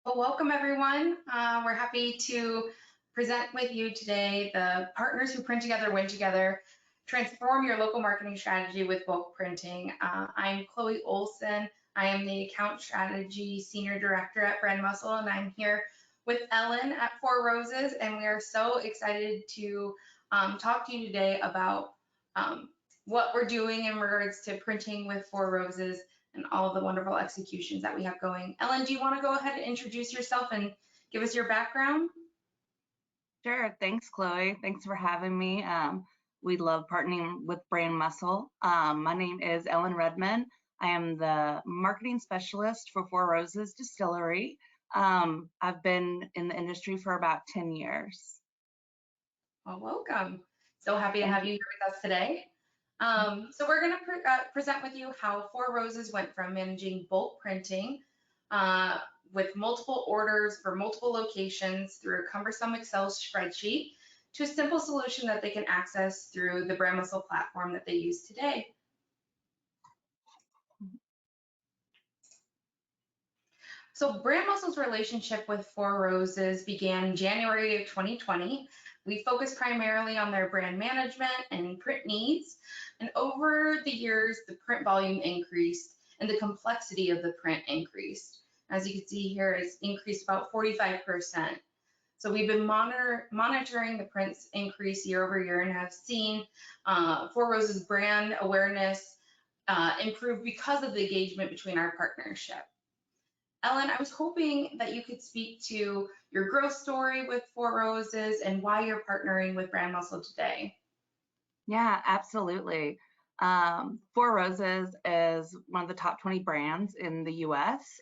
Well, welcome everyone. We're happy to present with you today the Partners Who Print Together Win Together, Transform Your Local Marketing Strategy with Bulk Printing. I'm Chloe Olson. I am the Account Strategy Senior Director at BrandMuscle, and I'm here with Ellen at Four Roses, and we are so excited to talk to you today about what we're doing in regards to printing with Four Roses and all of the wonderful executions that we have going. Ellen, do you want to go ahead and introduce yourself and give us your background? Sure. Thanks, Chloe. Thanks for having me. We love partnering with BrandMuscle. My name is Ellen Redmon. I am the marketing specialist for Four Roses Distillery. I've been in the industry for about 10 years. Well, welcome. So happy to have you here with us today. So we're going to present with you how Four Roses went from managing bulk printing with multiple orders for multiple locations through a cumbersome Excel spreadsheet to a simple solution that they can access through the BrandMuscle platform that they use today. So BrandMuscle's relationship with Four Roses began in January of 2020. We focused primarily on their brand management and print needs. And over the years, the print volume increased and the complexity of the print increased. As you can see here, it's increased about 45%. So we've been monitoring the prints increase year over year and have seen Four Roses brand awareness improve because of the engagement between our partnership. Ellen, I was hoping that you could speak to your growth story with Four Roses and why you're partnering with BrandMuscle today. Yeah, absolutely. Four Roses is one of the top 20 brands in the US.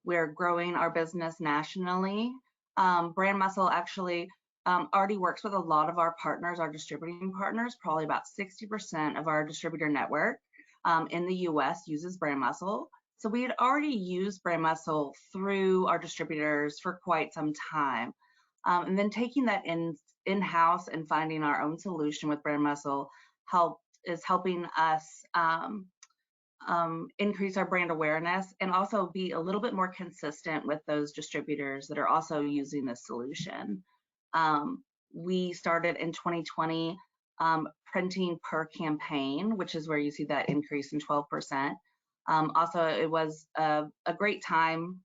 We're growing our business nationally. BrandMuscle actually already works with a lot of our partners, our distributing partners. Probably about 60% of our distributor network in the US uses BrandMuscle. So we had already used BrandMuscle through our distributors for quite some time. And then taking that in-house and finding our own solution with BrandMuscle is helping us increase our brand awareness and also be a little bit more consistent with those distributors that are also using this solution. We started in 2020 printing per campaign, which is where you see that increase in 12%. Also, it was a great time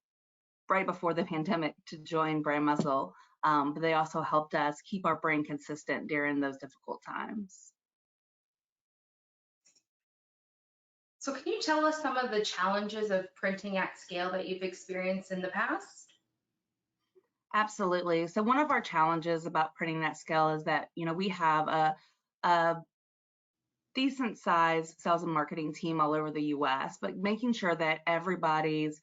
right before the pandemic to join BrandMuscle, but they also helped us keep our brand consistent during those difficult times. So can you tell us some of the challenges of printing at scale that you've experienced in the past? Absolutely. So one of our challenges about printing at scale is that, we have a decent size sales and marketing team all over the US, but making sure that everybody's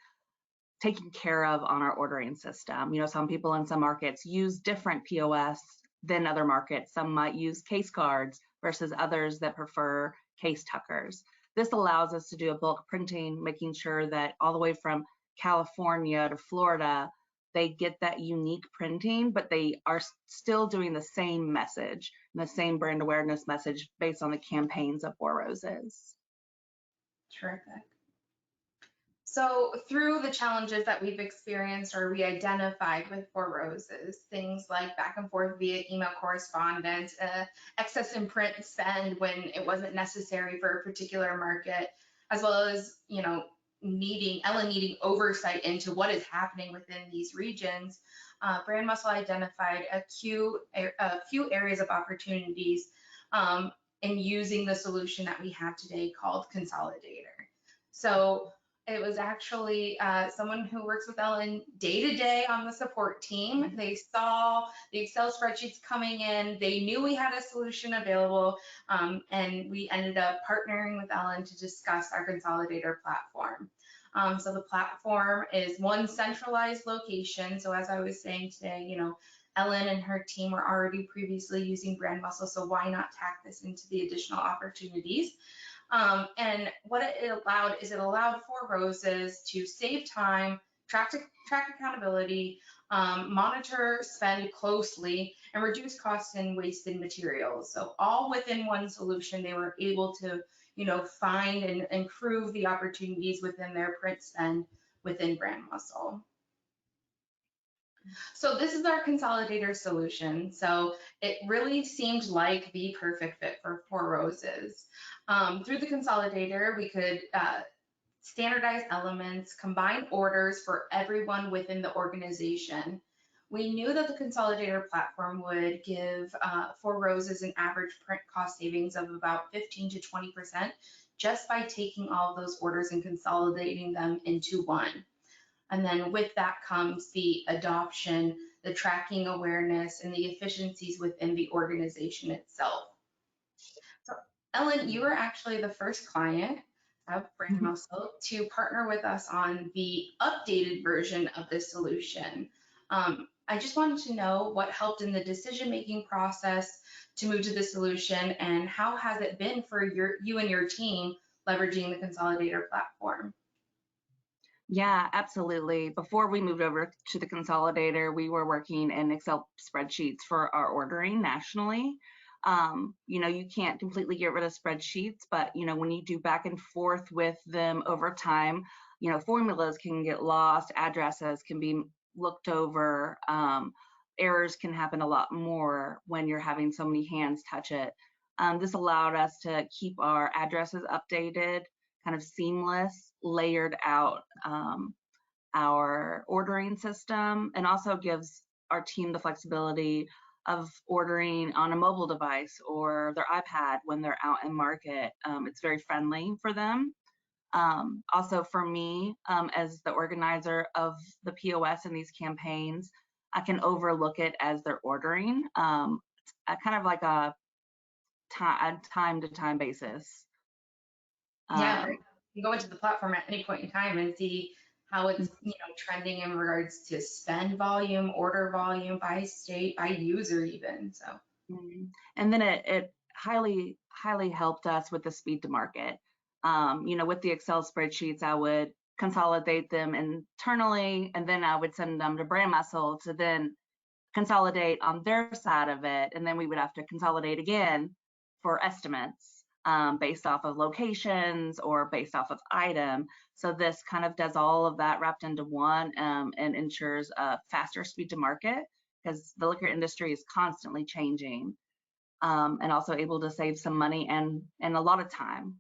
taken care of on our ordering system. Some people in some markets use different POS than other markets. Some might use case cards versus others that prefer case tuckers. This allows us to do a bulk printing, making sure that all the way from California to Florida, they get that unique printing, but they are still doing the same message and the same brand awareness message based on the campaigns of Four Roses. Terrific. So through the challenges that we've experienced or we identified with Four Roses, things like back and forth via email correspondence, excess in print spend when it wasn't necessary for a particular market, as well as, Ellen needing oversight into what is happening within these regions, BrandMuscle identified a few areas of opportunities in using the solution that we have today called Consolidator. So it was actually someone who works with Ellen day to day on the support team. They saw the Excel spreadsheets coming in. They knew we had a solution available, and we ended up partnering with Ellen to discuss our Consolidator platform. So the platform is one centralized location. So as I was saying today, Ellen and her team were already previously using BrandMuscle, so why not tack this into the additional opportunities? And what it allowed Four Roses to save time, track accountability, monitor spend closely, and reduce costs and wasted materials. So all within one solution, they were able to, find and improve the opportunities within their print spend within BrandMuscle. So this is our consolidator solution. So it really seemed like the perfect fit for Four Roses. Through the consolidator, we could standardize elements, combine orders for everyone within the organization. We knew that the consolidator platform would give Four Roses an average print cost savings of about 15 to 20% just by taking all of those orders and consolidating them into one. And then with that comes the adoption, the tracking awareness, and the efficiencies within the organization itself. So, Ellen, you were actually the first client of BrandMuscle to partner with us on the updated version of this solution. I just wanted to know what helped in the decision-making process to move to the solution, and how has it been for you and your team leveraging the Consolidator platform? Yeah, absolutely. Before we moved over to the Consolidator, we were working in Excel spreadsheets for our ordering nationally. You can't completely get rid of spreadsheets, but when you do back and forth with them over time, formulas can get lost, addresses can be looked over, errors can happen a lot more when you're having so many hands touch it. This allowed us to keep our addresses updated, kind of seamless, layered out our ordering system, and also gives our team the flexibility of ordering on a mobile device or their iPad when they're out in market. It's very friendly for them. Also for me, as the organizer of the POS in these campaigns, I can overlook it as they're ordering, kind of like a time-to-time basis. Yeah, right. You can go into the platform at any point in time and see how it's trending in regards to spend volume, order volume by state, by user even. So And then it highly helped us with the speed to market. With the Excel spreadsheets, I would consolidate them internally, and then I would send them to BrandMuscle to then consolidate on their side of it, and then we would have to consolidate again for estimates based off of locations or based off of item. So this kind of does all of that wrapped into one, and ensures a faster speed to market, because the liquor industry is constantly changing, and also able to save some money and a lot of time.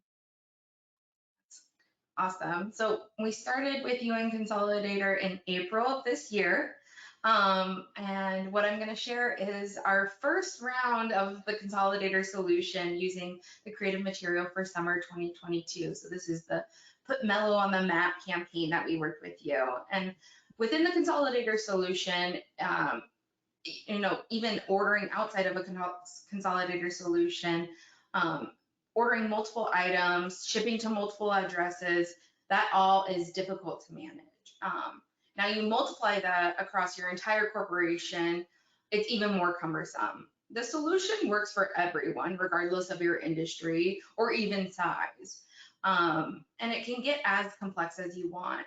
awesome. So we started with you in Consolidator in April of this year. And what I'm going to share is our first round of the Consolidator solution using the creative material for summer 2022. So this is the Put Mellow on the Map campaign that we worked with you. And within the Consolidator solution, even ordering outside of a Consolidator solution, ordering multiple items, shipping to multiple addresses, that all is difficult to manage. Now you multiply that across your entire corporation, it's even more cumbersome. The solution works for everyone, regardless of your industry or even size. And it can get as complex as you want.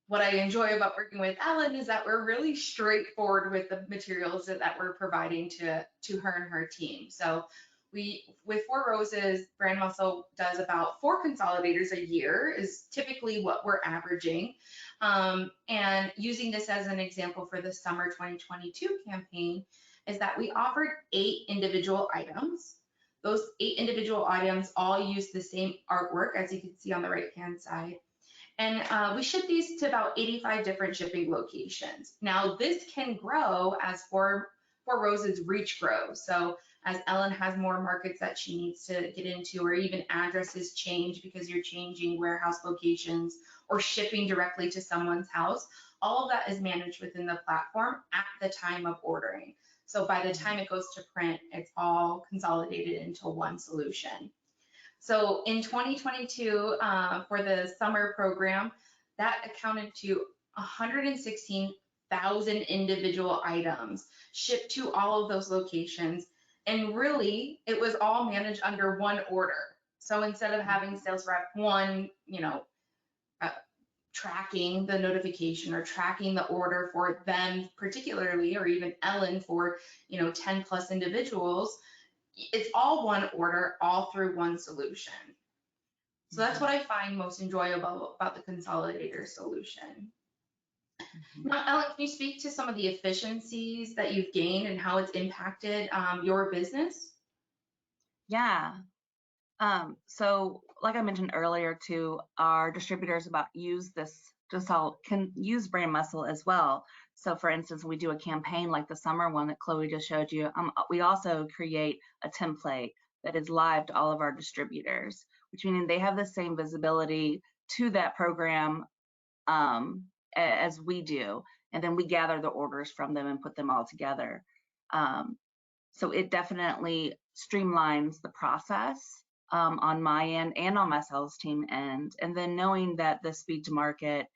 What I enjoy about working with Ellen is that we're really straightforward with the materials that we're providing to her and her team. So with Four Roses, BrandMuscle does about 4 consolidators a year is typically what we're averaging. And using this as an example for the summer 2022 campaign is that we offered 8 individual items. Those 8 individual items all use the same artwork, as you can see on the right-hand side. And we ship these to about 85 different shipping locations. Now, this can grow as Four Roses' reach grows. So as Ellen has more markets that she needs to get into, or even addresses change because you're changing warehouse locations or shipping directly to someone's house, all of that is managed within the platform at the time of ordering. So by the time it goes to print, it's all consolidated into one solution. So in 2022, for the summer program, that accounted to 116,000 individual items shipped to all of those locations. And really, it was all managed under one order. So instead of having sales rep one, tracking the notification or tracking the order for them particularly, or even Ellen for 10 plus individuals, it's all one order, all through one solution. So that's what I find most enjoyable about the Consolidator solution. Now, Ellen, can you speak to some of the efficiencies that you've gained and how it's impacted your business? Yeah. So like I mentioned earlier too, our distributors about use this can use BrandMuscle as well. So for instance, we do a campaign like the summer one that Chloe just showed you. We also create a template that is live to all of our distributors, which meaning they have the same visibility to that program as we do. And then we gather the orders from them and put them all together. So it definitely streamlines the process on my end and on my sales team end. And then knowing that the speed to market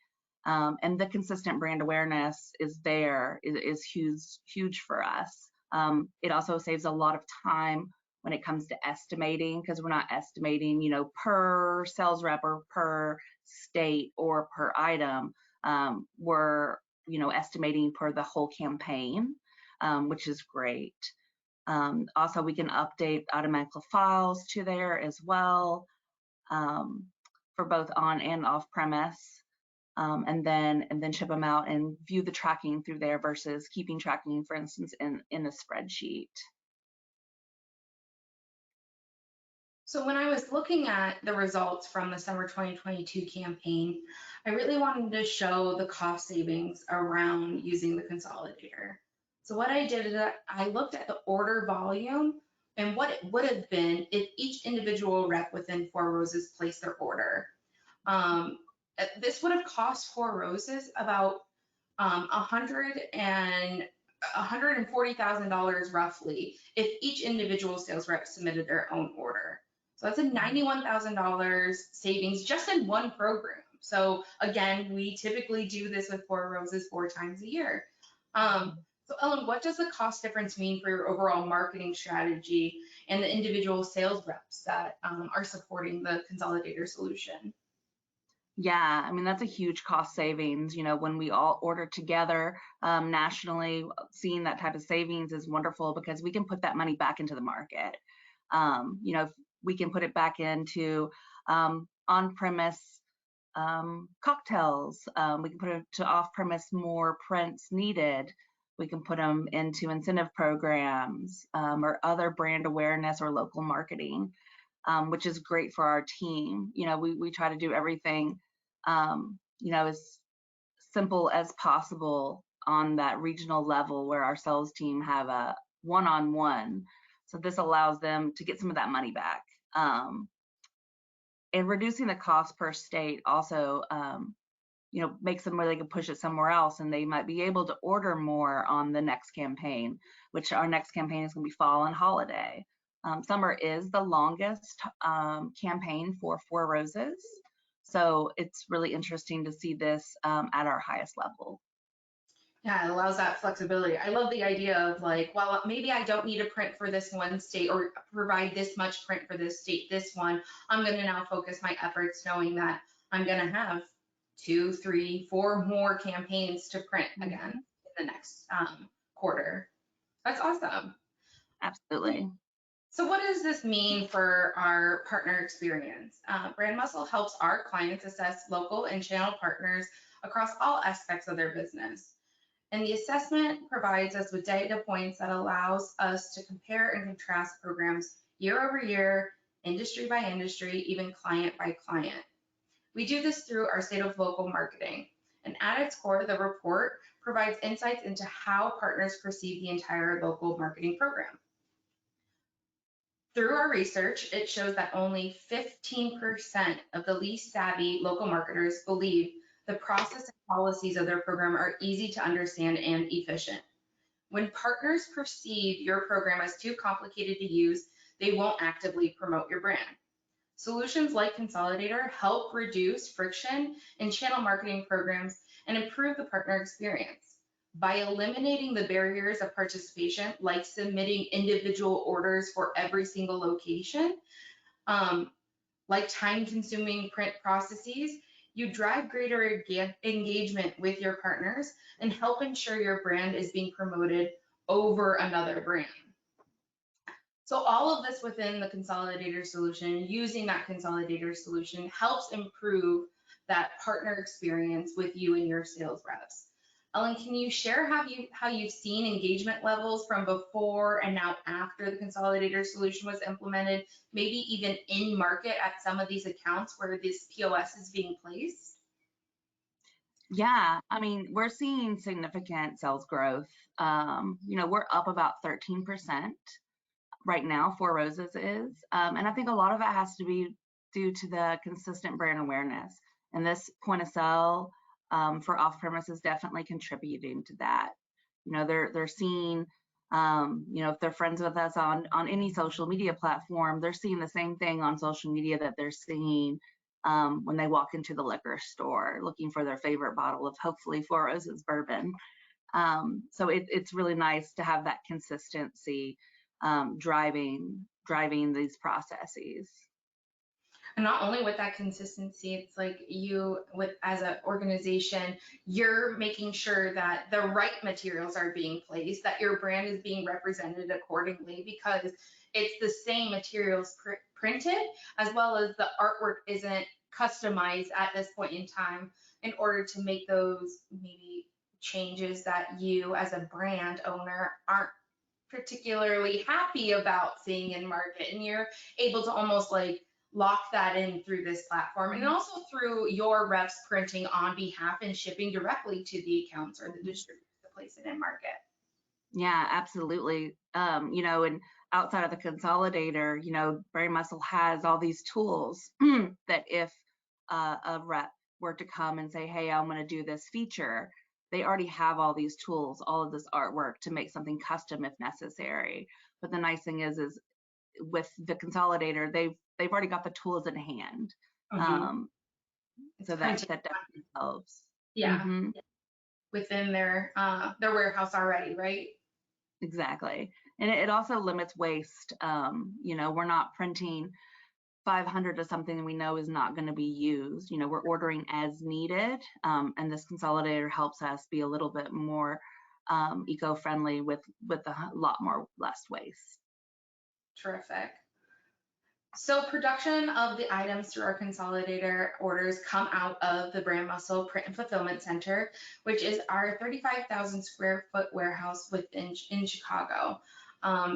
and the consistent brand awareness is there is huge for us. It also saves a lot of time when it comes to estimating, because we're not estimating, per sales rep or per state or per item. We're, estimating per the whole campaign, which is great. Also, we can update automatic files to there as well for both on and off premise, and then ship them out and view the tracking through there versus keeping tracking, for instance, in a spreadsheet. So when I was looking at the results from the summer 2022 campaign, I really wanted to show the cost savings around using the consolidator. So what I did is that I looked at the order volume and what it would have been if each individual rep within Four Roses placed their order. This would have cost Four Roses about $140,000 roughly if each individual sales rep submitted their own order. So that's a $91,000 savings just in one program. So again, we typically do this with Four Roses 4 times a year. So Ellen, what does the cost difference mean for your overall marketing strategy and the individual sales reps that are supporting the consolidator solution? Yeah, I mean, that's a huge cost savings. When we all order together nationally, seeing that type of savings is wonderful because we can put that money back into the market. We can put it back into on-premise cocktails. We can put it to off-premise more prints needed. We can put them into incentive programs or other brand awareness or local marketing, which is great for our team. We try to do everything, as simple as possible on that regional level where our sales team have a one-on-one. So this allows them to get some of that money back. And reducing the cost per state also, makes them where they can push it somewhere else and they might be able to order more on the next campaign, which our next campaign is going to be fall and holiday. Summer is the longest campaign for Four Roses. So it's really interesting to see this at our highest level. Yeah, it allows that flexibility. I love the idea of like, well, maybe I don't need a print for this one state or provide this much print for this state, this one. I'm going to now focus my efforts knowing that I'm going to have 2, 3, 4 more campaigns to print again in the next quarter. That's awesome. Absolutely. So what does this mean for our partner experience? BrandMuscle helps our clients assess local and channel partners across all aspects of their business. And the assessment provides us with data points that allows us to compare and contrast programs year over year, industry by industry, even client by client. We do this through our state of local marketing. And at its core, the report provides insights into how partners perceive the entire local marketing program. Through our research, it shows that only 15% of the least savvy local marketers believe the process and policies of their program are easy to understand and efficient. When partners perceive your program as too complicated to use, they won't actively promote your brand. Solutions like Consolidator help reduce friction in channel marketing programs and improve the partner experience. By eliminating the barriers of participation, like submitting individual orders for every single location, like time-consuming print processes, you drive greater engagement with your partners and help ensure your brand is being promoted over another brand. So all of this within the Consolidator solution, using that Consolidator solution helps improve that partner experience with you and your sales reps. Ellen, can you share how you've seen engagement levels from before and now after the Consolidator solution was implemented, maybe even in market at some of these accounts where this POS is being placed? Yeah, I mean, we're seeing significant sales growth. We're up about 13% right now, Four Roses is. And I think a lot of it has to be due to the consistent brand awareness. And this point of sale for off-premise is definitely contributing to that. They're seeing, if they're friends with us on any social media platform, they're seeing the same thing on social media that they're seeing when they walk into the liquor store looking for their favorite bottle of hopefully Four Roses bourbon. So it's really nice to have that consistency driving these processes. And not only with that consistency, it's like as an organization, you're making sure that the right materials are being placed, that your brand is being represented accordingly, because it's the same materials printed, as well as the artwork isn't customized at this point in time in order to make those maybe changes that you as a brand owner aren't particularly happy about seeing in market. And you're able to almost like lock that in through this platform, and also through your reps printing on behalf and shipping directly to the accounts or the distributors to place it in market. Yeah, absolutely. And outside of the consolidator, BrandMuscle has all these tools that if a rep were to come and say, hey, I'm going to do this feature, they already have all these tools, all of this artwork to make something custom if necessary. But the nice thing is with the consolidator, they've already got the tools in hand. So that definitely helps. Yeah. Mm-hmm. Within their warehouse already, right? Exactly. And it also limits waste. We're not printing 500 of something we know is not going to be used. We're ordering as needed. And this consolidator helps us be a little bit more eco-friendly with a lot more less waste. Terrific. So production of the items through our consolidator orders come out of the BrandMuscle Print and Fulfillment Center, which is our 35,000 square foot warehouse in Chicago.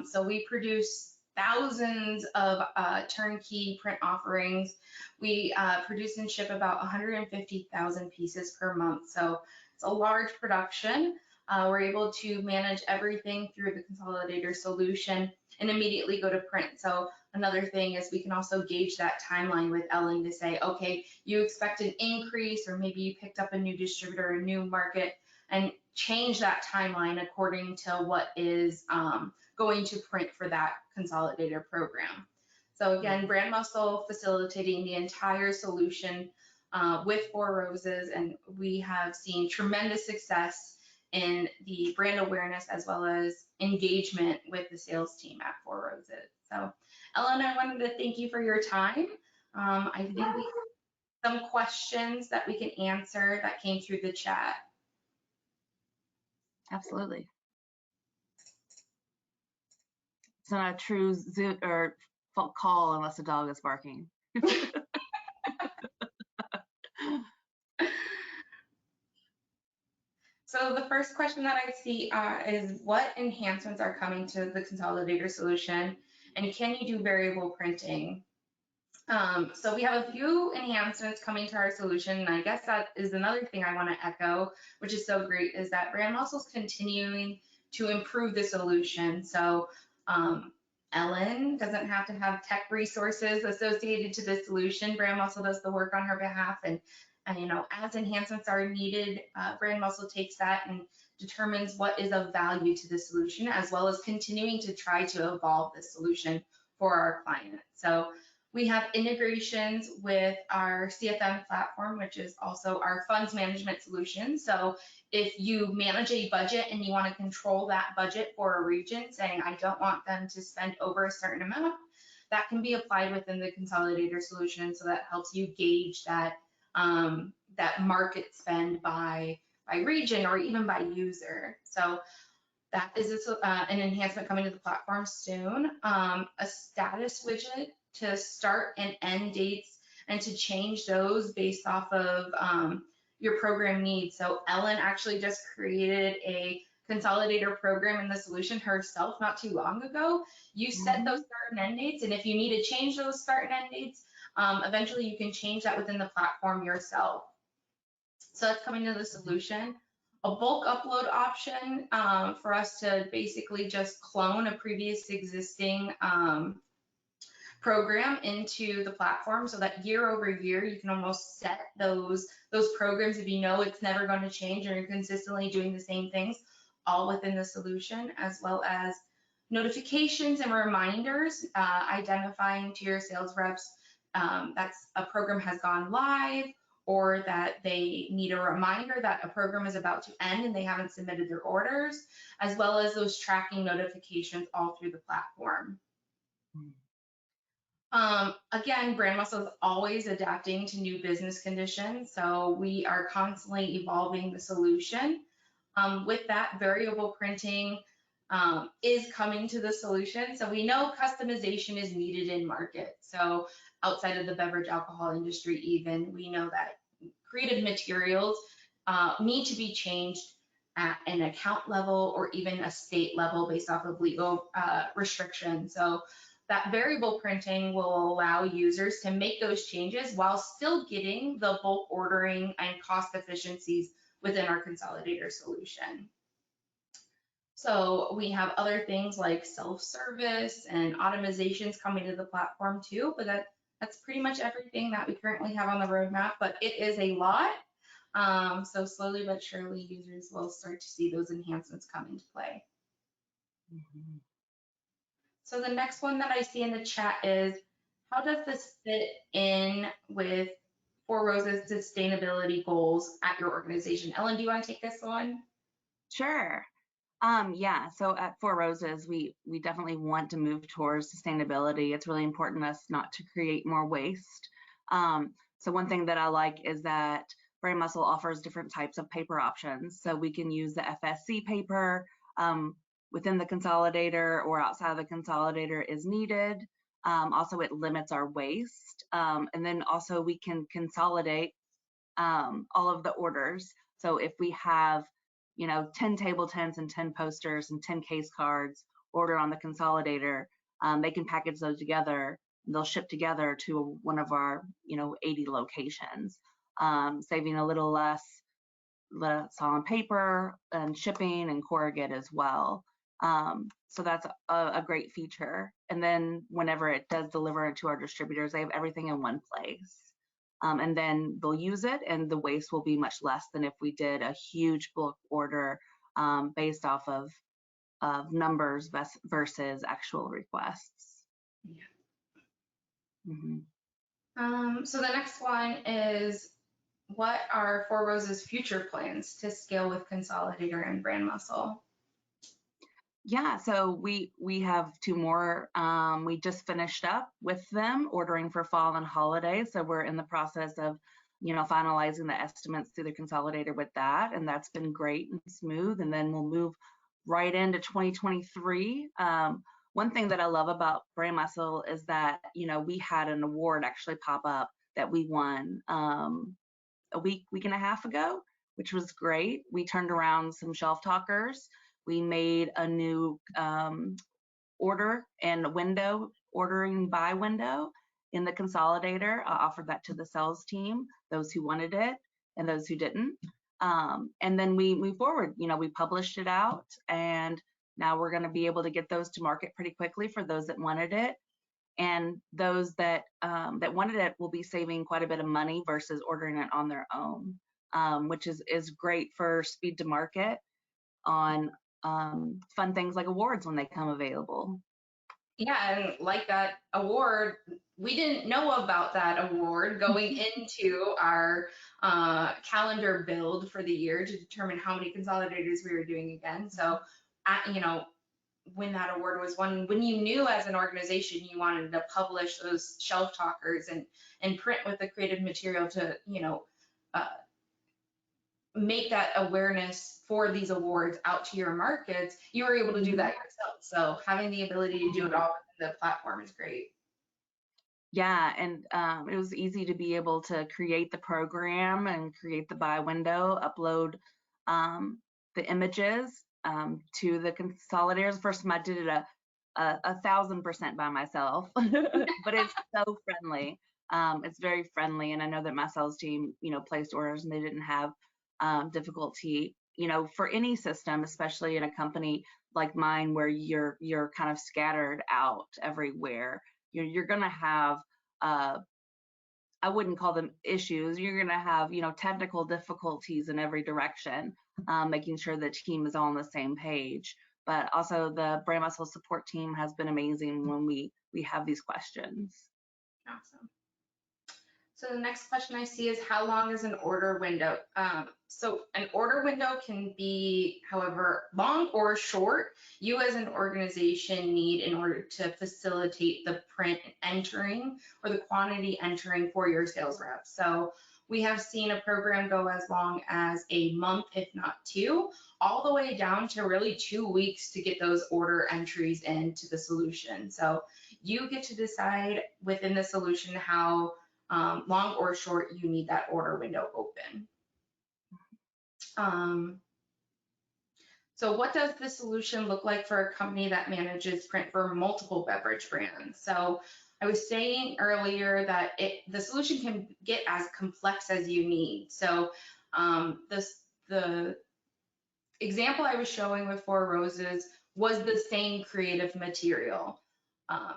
So we produce thousands of turnkey print offerings. We produce and ship about 150,000 pieces per month. So it's a large production. We're able to manage everything through the consolidator solution and immediately go to print. So another thing is we can also gauge that timeline with Ellen to say, okay, you expect an increase, or maybe you picked up a new distributor, a new market, and change that timeline according to what is going to print for that consolidator program. So again, BrandMuscle facilitating the entire solution with Four Roses, and we have seen tremendous success in the brand awareness as well as engagement with the sales team at Four Roses. So Ellen, I wanted to thank you for your time. I think we have some questions that we can answer that came through the chat. Absolutely. It's not a true Zoom or call unless a dog is barking. So the first question that I see is, what enhancements are coming to the consolidator solution, and can you do variable printing? So we have a few enhancements coming to our solution, and I guess that is another thing I want to echo, which is so great, is that BrandMuscle is continuing to improve the solution. So Ellen doesn't have to have tech resources associated to the solution. BrandMuscle does the work on her behalf, and as enhancements are needed, BrandMuscle takes that and determines what is of value to the solution, as well as continuing to try to evolve the solution for our clients. So we have integrations with our CFM platform, which is also our funds management solution. So if you manage a budget and you want to control that budget for a region, saying, I don't want them to spend over a certain amount, that can be applied within the consolidator solution. So that helps you gauge that that market spend by region or even by user. So that is an enhancement coming to the platform soon. A status widget to start and end dates and to change those based off of your program needs. So Ellen actually just created a consolidator program in the solution herself not too long ago. You set those Mhm. start and end dates, and if you need to change those start and end dates, eventually you can change that within the platform yourself. So that's coming to the solution. A bulk upload option for us to basically just clone a previous existing program into the platform so that year over year you can almost set those programs if you know it's never going to change and you're consistently doing the same things all within the solution, as well as notifications and reminders identifying to your sales reps that's a program has gone live or that they need a reminder that a program is about to end and they haven't submitted their orders, as well as those tracking notifications all through the platform. Again, BrandMuscle is always adapting to new business conditions, so we are constantly evolving the solution. With that, variable printing is coming to the solution. So we know customization is needed in market. So outside of the beverage alcohol industry even, we know that creative materials need to be changed at an account level or even a state level based off of legal restrictions. So that variable printing will allow users to make those changes while still getting the bulk ordering and cost efficiencies within our consolidator solution. So we have other things like self-service and automatizations coming to the platform too, but that's pretty much everything that we currently have on the roadmap, but it is a lot. So slowly but surely users will start to see those enhancements come into play. Mhm. So the next one that I see in the chat is, how does this fit in with Four Roses sustainability goals at your organization? Ellen, do you want to take this one? Sure. Yeah, so at Four Roses, we definitely want to move towards sustainability. It's really important to us not to create more waste. So one thing that I like is that BrandMuscle offers different types of paper options. So we can use the FSC paper within the consolidator or outside of the consolidator is needed. Also, it limits our waste. And then also we can consolidate all of the orders. So if we have 10 table tents and 10 posters and 10 case cards ordered on the consolidator, they can package those together. They'll ship together to one of our 80 locations, saving a little less on paper and shipping and corrugate as well. So that's a great feature. And then whenever it does deliver it to our distributors, they have everything in one place. And then they'll use it and the waste will be much less than if we did a huge bulk order based off of numbers versus actual requests. Yeah. Mm-hmm. So the next one is, what are Four Roses' future plans to scale with Consolidator and BrandMuscle? Yeah, so we have two more. We just finished up with them ordering for fall and holiday. So we're in the process of, finalizing the estimates through the consolidator with that, and that's been great and smooth. And then we'll move right into 2023. One thing that I love about BrandMuscle is that we had an award actually pop up that we won a week and a half ago, which was great. We turned around some shelf talkers. We made a new order and window, ordering by window in the consolidator. I offered that to the sales team, those who wanted it and those who didn't. And then we move forward. We published it out, and now we're going to be able to get those to market pretty quickly for those that wanted it. And those that wanted it will be saving quite a bit of money versus ordering it on their own, which is great for speed to market on fun things like awards when they come available. Yeah, and like that award, we didn't know about that award going into our calendar build for the year to determine how many consolidators we were doing again. So, when that award was won, when you knew as an organization you wanted to publish those shelf talkers and print with the creative material to, uh, make that awareness for these awards out to your markets, you were able to do that yourself. So having the ability to do it all within the platform is great. Yeah, and it was easy to be able to create the program and create the buy window, upload um, the images to the consolidators. First time I did it a 1,000% by myself, but it's so friendly. It's very friendly, and I know that my sales team, placed orders and they didn't have difficulty, for any system, especially in a company like mine where you're kind of scattered out everywhere. You're going to have I wouldn't call them issues. You're going to have, technical difficulties in every direction, making sure the team is all on the same page. But also the BrandMuscle support team has been amazing when we have these questions. Awesome. So the next question I see is how long is an order window? So an order window can be however long or short you as an organization need in order to facilitate the print entering or the quantity entering for your sales reps. So we have seen a program go as long as a month, if not two, all the way down to really 2 weeks to get those order entries into the solution. So you get to decide within the solution how long or short you need that order window open. So what does the solution look like for a company that manages print for multiple beverage brands? So I was saying earlier that the solution can get as complex as you need. So the example I was showing with Four Roses was the same creative material. Uh,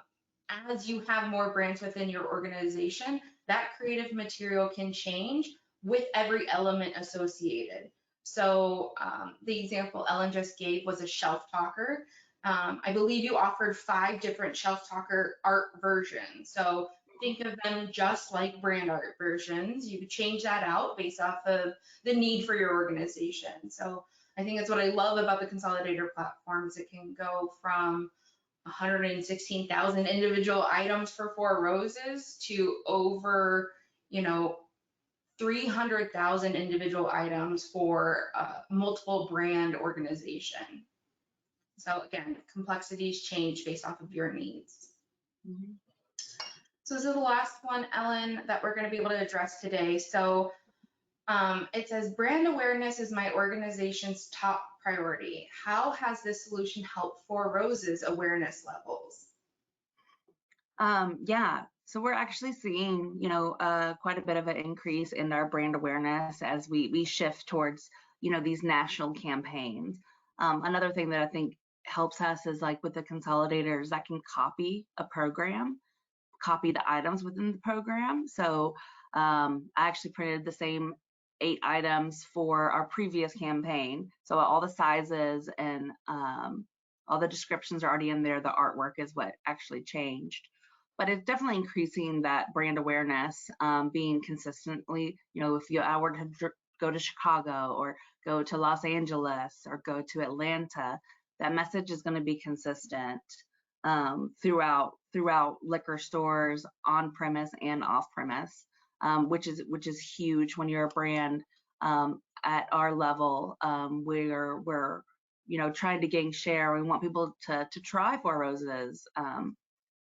as you have more brands within your organization, that creative material can change with every element associated. So the example Ellen just gave was a shelf talker. I believe you offered 5 different shelf talker art versions. So think of them just like brand art versions. You could change that out based off of the need for your organization. So I think that's what I love about the Consolidator platform is it can go from 116,000 individual items for Four Roses to over, 300,000 individual items for multiple brand organization. So again, complexities change based off of your needs. Mm-hmm. So this is the last one, Ellen, that we're going to be able to address today. So it says brand awareness is my organization's top priority. How has this solution helped Four Roses awareness levels? Yeah, so we're actually seeing, quite a bit of an increase in our brand awareness as we shift towards, these national campaigns. Another thing that I think helps us is like with the consolidators that can copy a program, copy the items within the program. So I actually printed the same 8 items for our previous campaign. So all the sizes and all the descriptions are already in there. The artwork is what actually changed. But it's definitely increasing that brand awareness, being consistently, if I were to go to Chicago or go to Los Angeles or go to Atlanta, that message is going to be consistent throughout liquor stores, on premise and off premise, which is huge when you're a brand at our level, where we're trying to gain share. We want people to try Four Roses,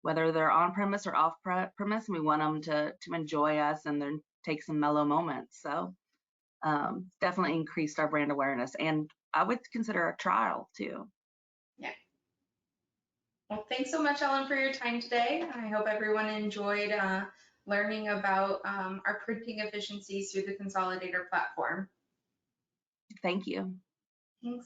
whether they're on premise or off premise. We want them to enjoy us and then take some mellow moments. So definitely increased our brand awareness, and I would consider a trial too. Yeah. Well, thanks so much, Ellen, for your time today. I hope everyone enjoyed learning about our printing efficiencies through the Consolidator platform. Thank you. Thanks.